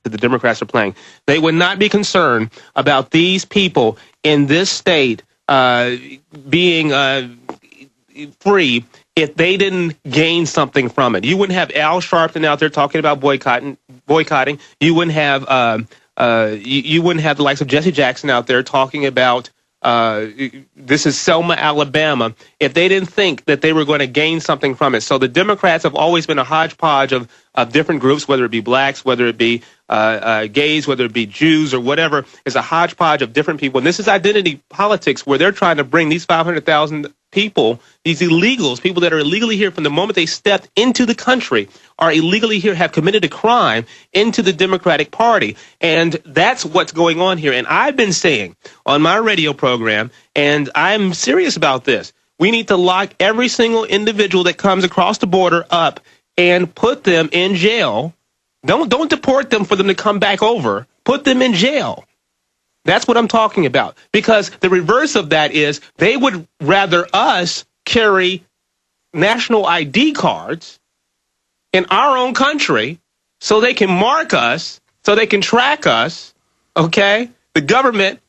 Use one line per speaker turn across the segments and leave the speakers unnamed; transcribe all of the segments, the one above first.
that the Democrats are playing. They would not be concerned about these people in this state being free if they didn't gain something from it. You wouldn't have Al Sharpton out there talking about boycotting. You wouldn't have you wouldn't have the likes of Jesse Jackson out there talking about this is Selma, Alabama, if they didn't think that they were going to gain something from it. So the Democrats have always been a hodgepodge of different groups, whether it be blacks, whether it be gays, whether it be Jews or whatever. It's a hodgepodge of different people. And this is identity politics, where they're trying to bring these 500,000 people, these illegals, people that are illegally here from the moment they stepped into the country, are illegally here, have committed a crime, into the Democratic Party. And that's what's going on here. And I've been saying on my radio program, and I'm serious about this, we need to lock every single individual that comes across the border up and put them in jail. Don't deport them for them to come back over. Put them in jail. That's what I'm talking about. Because the reverse of that is they would rather us carry national ID cards in our own country so they can mark us, so they can track us, okay? The government,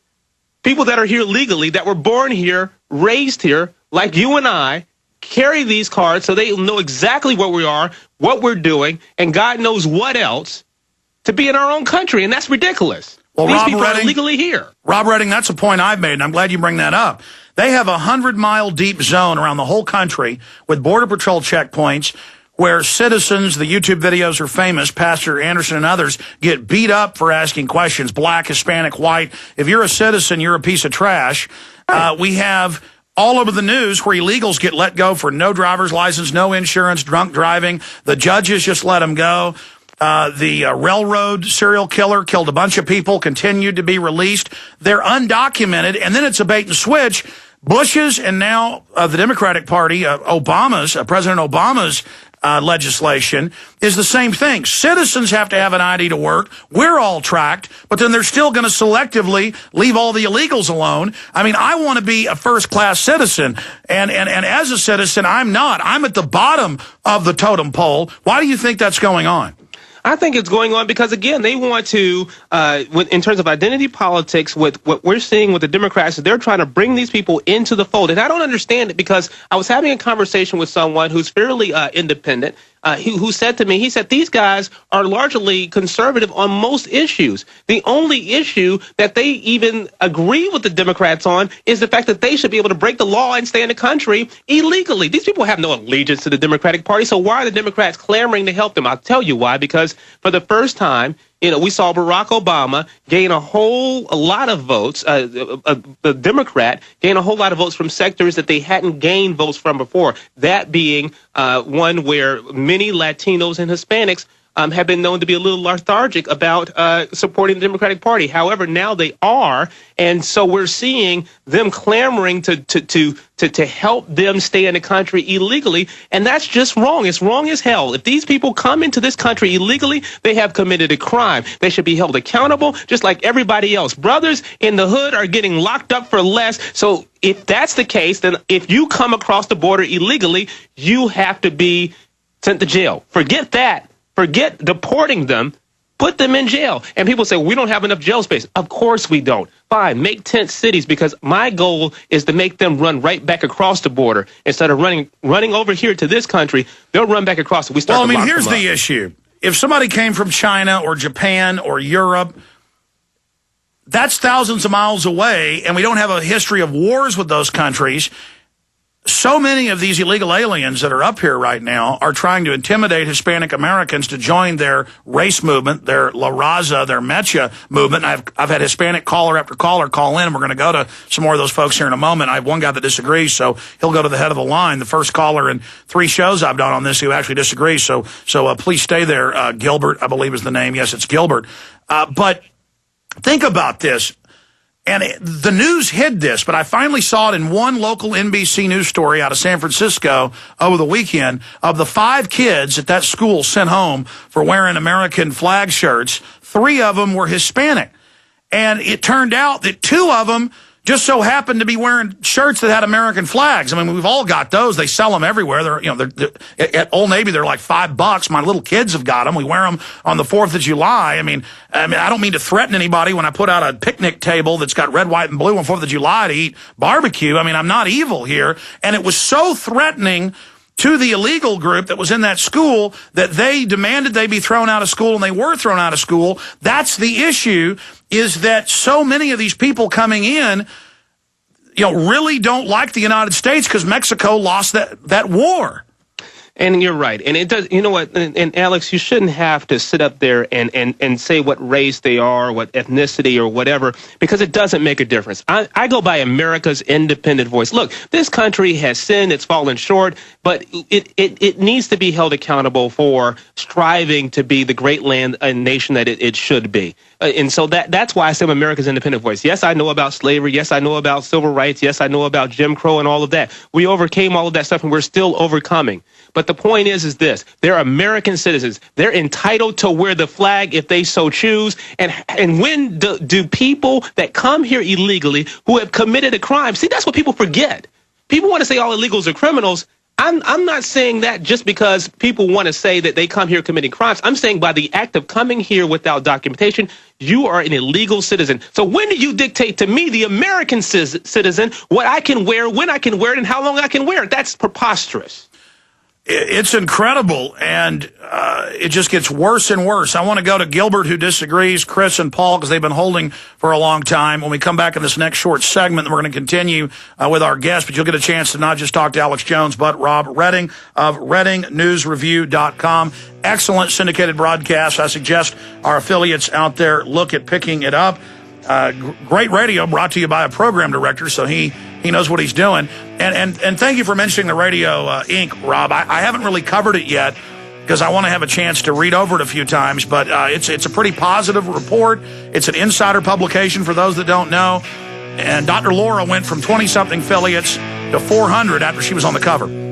people that are here legally, that were born here, raised here, like you and I, carry these cards so they know exactly what we are, what we're doing, and God knows what else, to be in our own country. And that's ridiculous.
Well,
these
Rob
people
Redding,
are legally here.
Rob Redding, that's a point I've made, and I'm glad you bring that up. They have a 100-mile deep zone around the whole country with Border Patrol checkpoints where citizens, the YouTube videos are famous, Pastor Anderson and others, get beat up for asking questions, black, Hispanic, white. If you're a citizen, you're a piece of trash. We have all over the news where illegals get let go for no driver's license, no insurance, drunk driving. The judges just let them go. The railroad serial killer killed a bunch of people, continued to be released. They're undocumented, and then it's a bait and switch. Bush's and now the Democratic Party, President Obama's legislation is the same thing. Citizens have to have an ID to work. We're all tracked, but then they're still going to selectively leave all the illegals alone. I mean, I want to be a first-class citizen, and as a citizen, I'm not. I'm at the bottom of the totem pole. Why do you think that's going on?
I think it's going on because, again, they want to, in terms of identity politics, with what we're seeing with the Democrats, they're trying to bring these people into the fold. And I don't understand it, because I was having a conversation with someone who's fairly independent, who said to me, he said, these guys are largely conservative on most issues. The only issue that they even agree with the Democrats on is the fact that they should be able to break the law and stay in the country illegally. These people have no allegiance to the Democratic Party, so why are the Democrats clamoring to help them? I'll tell you why, because for the first time, we saw Barack Obama gain a whole lot of votes, the Democrat gain a whole lot of votes from sectors that they hadn't gained votes from before, that being one where many Latinos and Hispanics have been known to be a little lethargic about supporting the Democratic Party. However, now they are, and so we're seeing them clamoring to help them stay in the country illegally, and that's just wrong. It's wrong as hell. If these people come into this country illegally, they have committed a crime. They should be held accountable just like everybody else. Brothers in the hood are getting locked up for less, so if that's the case, then if you come across the border illegally, you have to be sent to jail. Forget that. Forget deporting them. Put them in jail. And people say, we don't have enough jail space. Of course we don't. Fine, make tent cities, because my goal is to make them run right back across the border. Instead of running over here to this country, they'll run back across.
Here's the issue. If somebody came from China or Japan or Europe, that's thousands of miles away, and we don't have a history of wars with those countries. So many of these illegal aliens that are up here right now are trying to intimidate Hispanic Americans to join their race movement, their La Raza, their Mecha movement. And I've had Hispanic caller after caller call in, and we're going to go to some more of those folks here in a moment. I have one guy that disagrees, so he'll go to the head of the line. The first caller in 3 shows I've done on this who actually disagrees. So please stay there. Gilbert, I believe is the name. Yes, it's Gilbert. But think about this. And the news hid this, but I finally saw it in one local NBC News story out of San Francisco over the weekend of the 5 kids at that school sent home for wearing American flag shirts. 3 of them were Hispanic. And it turned out that 2 of them just so happened to be wearing shirts that had American flags. I mean, we've all got those. They sell them everywhere. They're at Old Navy, they're like $5. My little kids have got them. We wear them on the 4th of July. I mean, I don't mean to threaten anybody when I put out a picnic table that's got red, white, and blue on 4th of July to eat barbecue. I mean, I'm not evil here. And it was so threatening to the illegal group that was in that school that they demanded they be thrown out of school, and they were thrown out of school. That's the issue, is that so many of these people coming in, really don't like the United States because Mexico lost that war.
And you're right. And it does, you know what, and Alex, you shouldn't have to sit up there and say what race they are, what ethnicity or whatever, because it doesn't make a difference. I go by America's independent voice. Look, this country has sinned, it's fallen short, but it needs to be held accountable for striving to be the great land and nation that it should be. And so that's why I say I'm America's independent voice. Yes, I know about slavery. Yes, I know about civil rights. Yes, I know about Jim Crow and all of that. We overcame all of that stuff, and we're still overcoming. But the point is this: they're American citizens. They're entitled to wear the flag if they so choose. And when do people that come here illegally who have committed a crime, see, that's what people forget. People want to say all illegals are criminals. I'm not saying that just because people want to say that they come here committing crimes. I'm saying by the act of coming here without documentation, you are an illegal citizen. So when do you dictate to me, the American citizen, what I can wear, when I can wear it, and how long I can wear it? That's preposterous.
It's incredible, and it just gets worse and worse. I want to go to Gilbert, who disagrees, Chris and Paul, because they've been holding for a long time. When we come back in this next short segment, we're going to continue with our guest, but you'll get a chance to not just talk to Alex Jones, but Rob Redding of ReddingNewsReview.com. Excellent syndicated broadcast. I suggest our affiliates out there look at picking it up. Great radio, brought to you by a program director, so he knows what he's doing. And thank you for mentioning the Radio Inc., Rob. I haven't really covered it yet because I want to have a chance to read over it a few times, but it's a pretty positive report. It's an insider publication for those that don't know. And Dr. Laura went from 20-something affiliates to 400 after she was on the cover.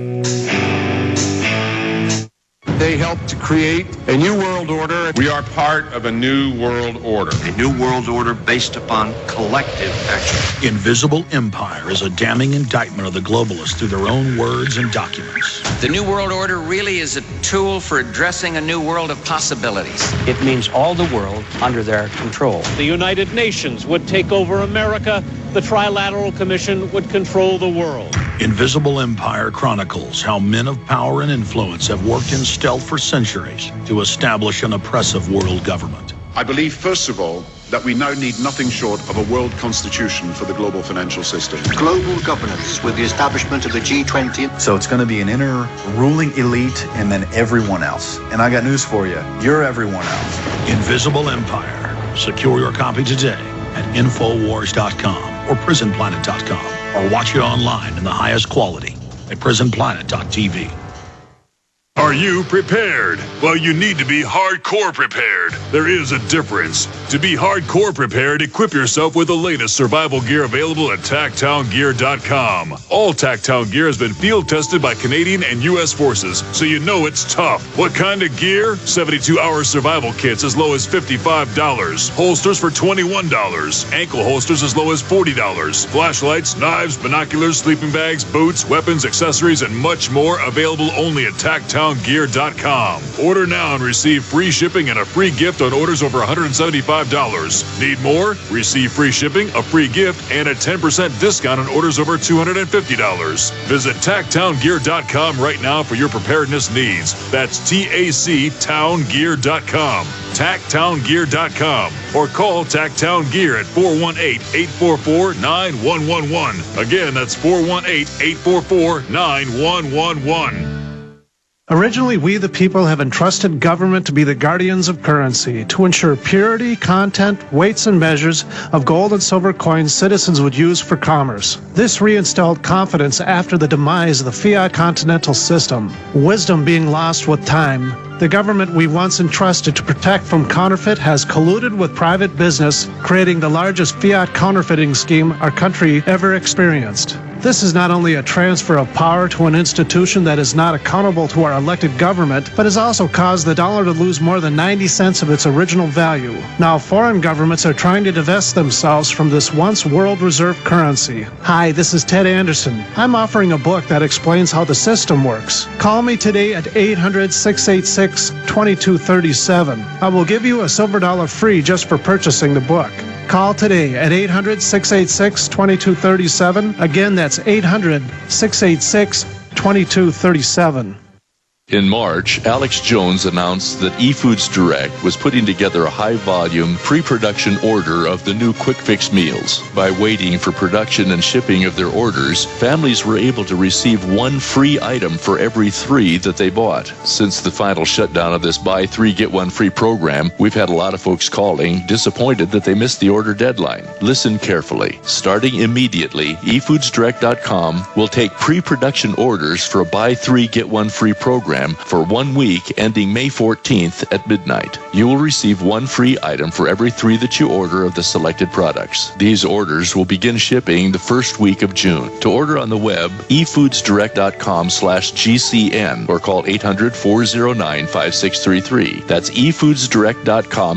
They helped to create a new world order. We are part of a new world order.
A new world order based upon collective action.
Invisible Empire is a damning indictment of the globalists through their own words and documents.
The new world order really is a tool for addressing a new world of possibilities.
It means all the world under their control.
The United Nations would take over America. The Trilateral Commission would control the world.
Invisible Empire chronicles how men of power and influence have worked in stealth for centuries to establish an oppressive world government.
I believe, first of all, that we now need nothing short of a world constitution for the global financial system.
Global governance with the establishment of the G20.
So it's going to be an inner ruling elite and then everyone else. And I got news for you. You're everyone else.
Invisible Empire. Secure your copy today at Infowars.com or PrisonPlanet.com, or watch it online in the highest quality at PrisonPlanet.tv.
Are you prepared? Well, you need to be hardcore prepared. There is a difference. To be hardcore prepared, equip yourself with the latest survival gear available at TacTownGear.com. All TacTown gear has been field tested by Canadian and U.S. forces, so you know it's tough. What kind of gear? 72-hour survival kits as low as $55. Holsters for $21. Ankle holsters as low as $40. Flashlights, knives, binoculars, sleeping bags, boots, weapons, accessories, and much more available only at TacTownGear.com. Order now and receive free shipping and a free gift on orders over $175. Need more? Receive free shipping, a free gift, and a 10% discount on orders over $250. Visit TacTownGear.com right now for your preparedness needs. That's TACTownGear.com. TacTownGear.com. Or call TacTown Gear at 418-844-9111. Again, that's 418-844-9111.
Originally, we the people have entrusted government to be the guardians of currency, to ensure purity, content, weights, and measures of gold and silver coins citizens would use for commerce. This reinstalled confidence after the demise of the fiat continental system, wisdom being lost with time. The government we once entrusted to protect from counterfeit has colluded with private business, creating the largest fiat counterfeiting scheme our country ever experienced. This is not only a transfer of power to an institution that is not accountable to our elected government, but has also caused the dollar to lose more than 90 cents of its original value. Now, foreign governments are trying to divest themselves from this once world reserve currency. Hi, this is Ted Anderson. I'm offering a book that explains how the system works. Call me today at 800-686-2237. I will give you a silver dollar free just for purchasing the book. Call today at 800-686-2237. Again, that's 800-686-2237.
In March, Alex Jones announced that eFoods Direct was putting together a high-volume, pre-production order of the new Quick Fix meals. By waiting for production and shipping of their orders, families were able to receive one free item for every 3 that they bought. Since the final shutdown of this buy 3, get 1 free program, we've had a lot of folks calling, disappointed that they missed the order deadline. Listen carefully. Starting immediately, eFoodsDirect.com will take pre-production orders for a buy 3, get 1 free program for 1 week ending May 14th at midnight. You will receive 1 free item for every 3 that you order of the selected products. These orders will begin shipping the first week of June. To order on the web, efoodsdirect.com/GCN or call 800-409-5633. That's efoodsdirect.com.